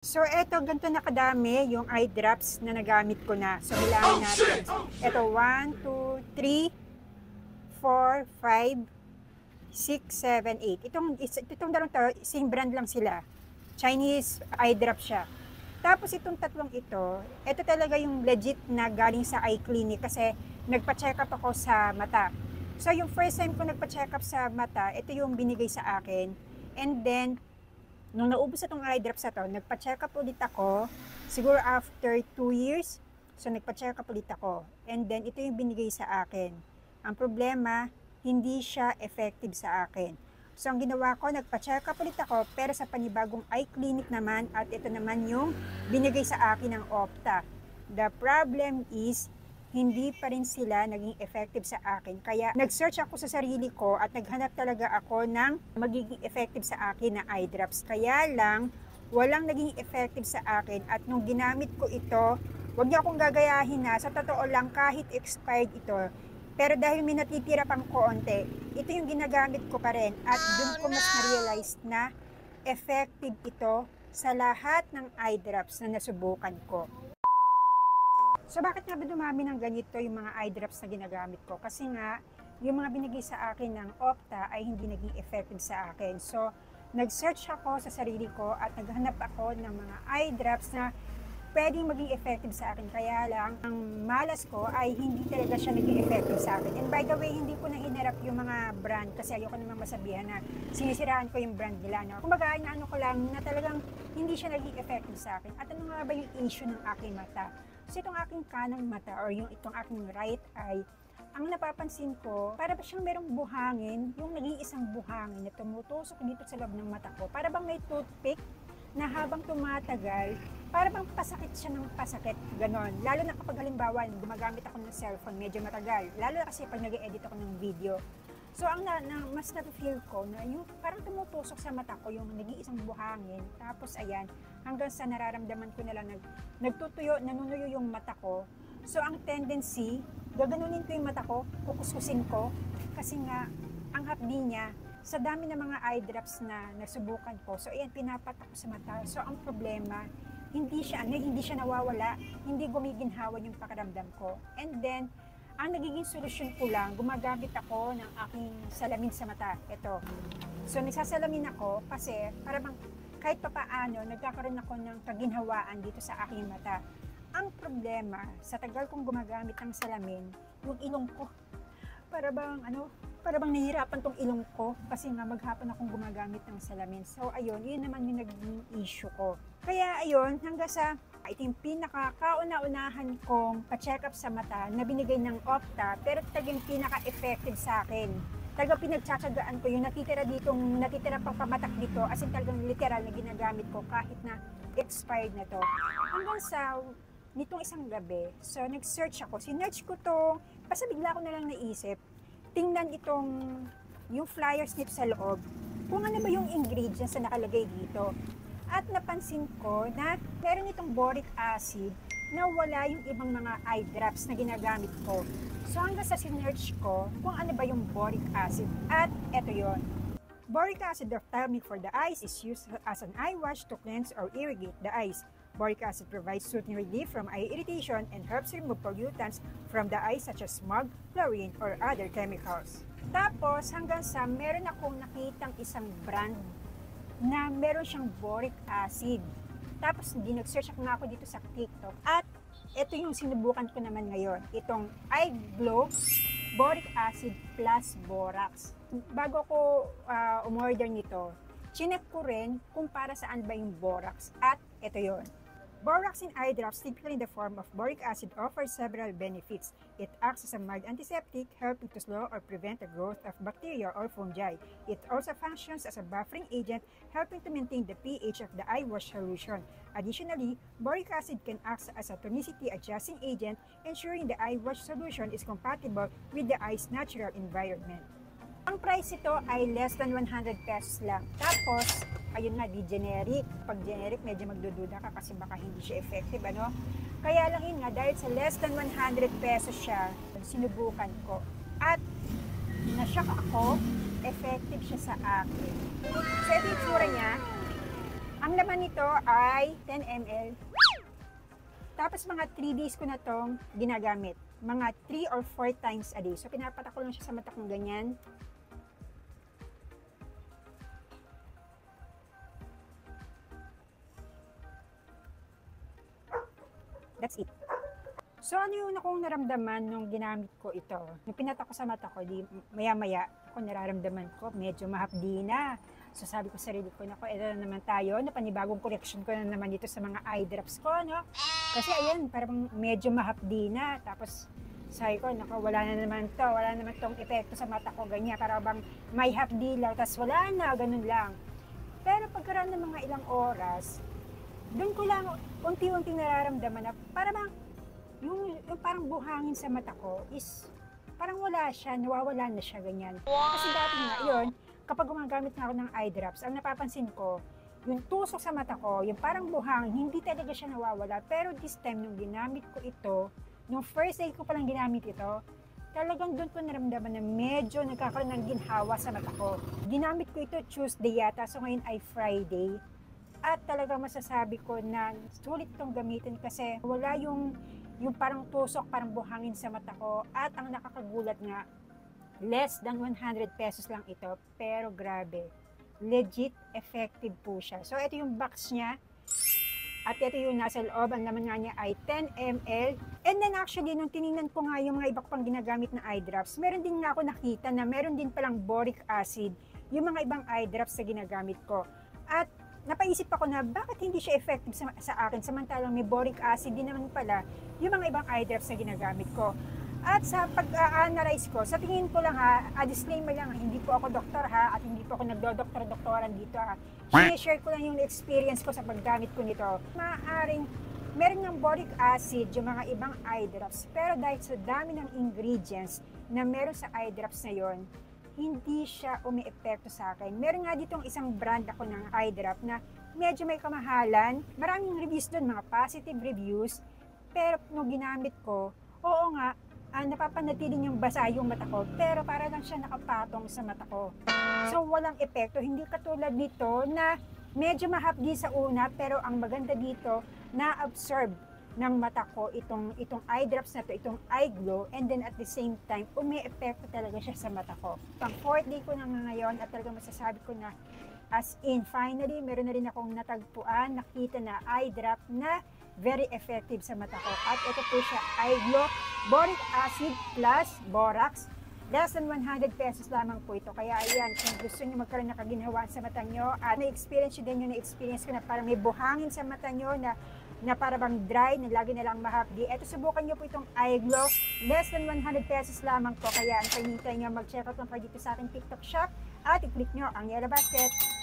So, eto, ganito na kadami yung eye drops na nagamit ko na. So, bilangin natin. Eto, 1, 2, 3, 4, 5, 6, 7, 8. Itong dalawang to, same brand lang sila. Chinese eye drop siya. Tapos itong tatlong ito talaga yung legit na galing sa eye clinic kasi nagpa-check up ako sa mata. So, yung first time ko nagpa-check up sa mata, ito yung binigay sa akin. And then, nung naubos itong eye drops na to, nagpa-check up ulit ako, siguro after 2 years, so nagpa-check up ulit ako. And then, ito yung binigay sa akin. Ang problema, hindi siya effective sa akin. So, ang ginawa ko, nagpa-check up ulit ako, pero sa panibagong eye clinic naman, at ito naman yung binigay sa akin ng Opta. The problem is, hindi pa rin sila naging effective sa akin. Kaya nag-search ako sa sarili ko at naghanap talaga ako ng magiging effective sa akin na eye drops. Kaya lang, walang naging effective sa akin. At nung ginamit ko ito, huwag niyo akong gagayahin na, sa totoo lang kahit expired ito. Pero dahil may natitira pang konti, ito yung ginagamit ko pa rin. At dun ko mas na-realize na effective ito sa lahat ng eye drops na nasubukan ko. So bakit nga ba dumami ng ganito yung mga eye drops na ginagamit ko? Kasi nga, yung mga binigay sa akin ng Opta ay hindi naging effective sa akin. So, nag-search ako sa sarili ko at naghanap ako ng mga eye drops na pwedeng maging effective sa akin. Kaya lang, ang malas ko ay hindi talaga siya naging effective sa akin. And by the way, hindi ko na hinarap yung mga brand kasi ayoko namang masabihan na sinisiraan ko yung brand nila. No? Kumbaga, inaano ko lang na talagang hindi siya naging effective sa akin. At ano nga ba yung issue ng aking mata? So itong aking kanang mata or itong aking right eye, ang napapansin ko, para ba siyang merong buhangin, yung nag-iisang buhangin na tumutusok dito sa loob ng mata ko. Para bang may toothpick na habang tumatagal, para bang pasakit siya ng pasakit, ganon. Lalo na kapag halimbawa, gumagamit ako ng cellphone, medyo matagal. Lalo na kasi pag nag-edit ako ng video. So, ang mas na-feel ko na yung parang tumutusok sa mata ko yung nag-iisang buhangin. Tapos, ayan, hanggang sa nararamdaman ko na lang, nanunuyo yung mata ko. So, ang tendency, gaganunin ko yung mata ko, kukuskusin ko. Kasi nga, ang hapdi niya, sa dami ng mga eye drops na nasubukan ko, so ayan, pinapatak ko sa mata. So, ang problema, hindi siya nawawala, hindi gumiginhawa yung pakiramdam ko. And then, ang nagiging solusyon ko lang, gumagamit ako ng aking salamin sa mata. Ito. So, nagsasalamin ako kasi para bang kahit papaano, nagkakaroon ako ng kaginhawaan dito sa aking mata. Ang problema, sa tagal kong gumagamit ng salamin, yung ilong ko, para bang nahihirapan tong ilong ko kasi nga maghapon akong gumagamit ng salamin. So, ayun, yun naman yung naging issue ko. Kaya, ayun, hanggang sa ito yung pinaka-kauna-unahan kong pa-check up sa mata na binigay ng Opta, pero talagang pinaka-effective sa akin. Talagang pinagtsatsagaan ko yung natitira pang pamatak dito, as in talagang literal na ginagamit ko kahit na expired na to. Hanggang sa nitong isang gabi, so nag-search ako, sinearch ko to, basta bigla ko na lang naisip, tingnan yung flyers nito sa loob, kung ano ba yung ingredients na nakalagay dito. At napansin ko na meron itong boric acid na wala yung ibang mga eye drops na ginagamit ko. So hanggang sa sinearch ko kung ano ba yung boric acid. At eto yon. Boric acid ophthalmic for the eyes is used as an eye wash to cleanse or irrigate the eyes. Boric acid provides soothing relief from eye irritation and helps remove pollutants from the eyes such as smog, chlorine, or other chemicals. Tapos hanggang sa meron akong nakitang isang brand na meron siyang boric acid. Tapos nag-search nga ako dito sa TikTok at ito yung sinubukan ko naman ngayon. Itong Eye Glow Boric Acid Plus Borax. Bago ko umorder nito, chinek ko rin kung para saan ba yung borax at ito yon. Borax in eye drops, typically in the form of boric acid, offers several benefits. It acts as a mild antiseptic, helping to slow or prevent the growth of bacteria or fungi. It also functions as a buffering agent, helping to maintain the pH of the eye wash solution. Additionally, boric acid can act as a tonicity adjusting agent, ensuring the eye wash solution is compatible with the eye's natural environment. Ang price ito ay less than 100 pesos lang. Tapos, ayun nga, di generic. Pag generic, medyo magdududa ka kasi baka hindi siya effective, ano? Kaya lang yun nga, dahil sa less than 100 pesos siya, sinubukan ko. At, na-shock ako, effective siya sa akin. So, ito yung tsura niya. Ang laman nito ay 10 ml. Tapos mga 3 days ko na tong ginagamit. Mga 3 or 4 times a day. So pinapatak ko lang siya sa mata kong ganyan. That's it. So ano yung akong naramdaman nung ginamit ko ito? Nung pinatak ko sa mata ko, di maya-maya ako nararamdaman ko, medyo mahapdi na. So sabi ko sa sarili ko, nako, ito na naman tayo, na panibagong collection ko na naman dito sa mga eye drops ko, no? Kasi ayan, parang medyo mahapdi na. Tapos sabi ko, nako, wala na naman tong epekto sa mata ko, ganyan. Para bang may hapdi lang, tapos wala na, ganun lang. Pero pagkaraan ng mga ilang oras, doon ko lang unti-unting nararamdaman na para bang yung parang buhangin sa mata ko is parang wala siya, nawawala na siya, ganyan. Kasi dati nga, yun, kapag gumagamit na ako ng eye drops, ang napapansin ko, yung tusok sa mata ko, yung parang buhangin, hindi talaga siya nawawala. Pero this time, nung ginamit ko ito, nung first day ko palang ginamit ito, talagang doon ko naramdaman na medyo nagkakaroon ng ginhawa sa mata ko. Ginamit ko ito Tuesday yata, so ngayon ay Friday. At talagang masasabi ko na sulit itong gamitin kasi wala yung parang tusok, parang buhangin sa mata ko. At ang nakakagulat nga, less than 100 pesos lang ito. Pero grabe, legit effective po siya. So ito yung box niya. At ito yung nasa loob. Ang laman nga niya ay 10 ml. And then actually, nung tinignan ko nga yung mga iba pang ginagamit na eye drops, meron din nga ako nakita na meron din palang boric acid yung mga ibang eye drops na ginagamit ko. At napaisip ako na bakit hindi siya effective sa akin samantalang may boric acid din naman pala yung mga ibang eye drops na ginagamit ko. At sa pag-analyze ko, sa tingin ko lang disclaimer lang, hindi po ako doktor at hindi po ako nagdo-doktor-doktoran dito share ko lang yung experience ko sa paggamit ko nito. Maaaring meron ng boric acid yung mga ibang eye drops, pero dahil sa dami ng ingredients na meron sa eye drops na yon, hindi siya umi-epekto sa akin. Meron nga ditong isang brand ako ng eye drop na medyo may kamahalan. Maraming reviews doon, mga positive reviews. Pero nung ginamit ko, oo nga, napapanatili niyang basa yung mata ko, pero para lang siya nakapatong sa mata ko. So walang epekto. Hindi katulad nito na medyo mahapdi sa una, pero ang maganda dito, na-absorb ng mata ko itong eye drops na to, itong eye glow, and then at the same time, umi-epekto talaga siya sa mata ko. Pang 4th day ko na ngayon at talaga masasabi ko na as in, finally, meron na rin akong natagpuan, nakita na eye drop na very effective sa mata ko. At ito po siya, eye glow, boric acid plus borax. Less than 100 pesos lamang po ito. Kaya ayan, kung gusto niyo magkaroon ng kaginhawaan sa mata nyo, at na-experience nyo din yung na-experience ko na parang may buhangin sa mata nyo na para bang dry, na lagi na lang mahapdi. Eto, subukan nyo po itong eye glow. Less than 100 pesos lamang po. Kaya ang pahintay nyo, mag-check out lang kayo dito sa ating TikTok shop at i-click nyo ang yellow basket.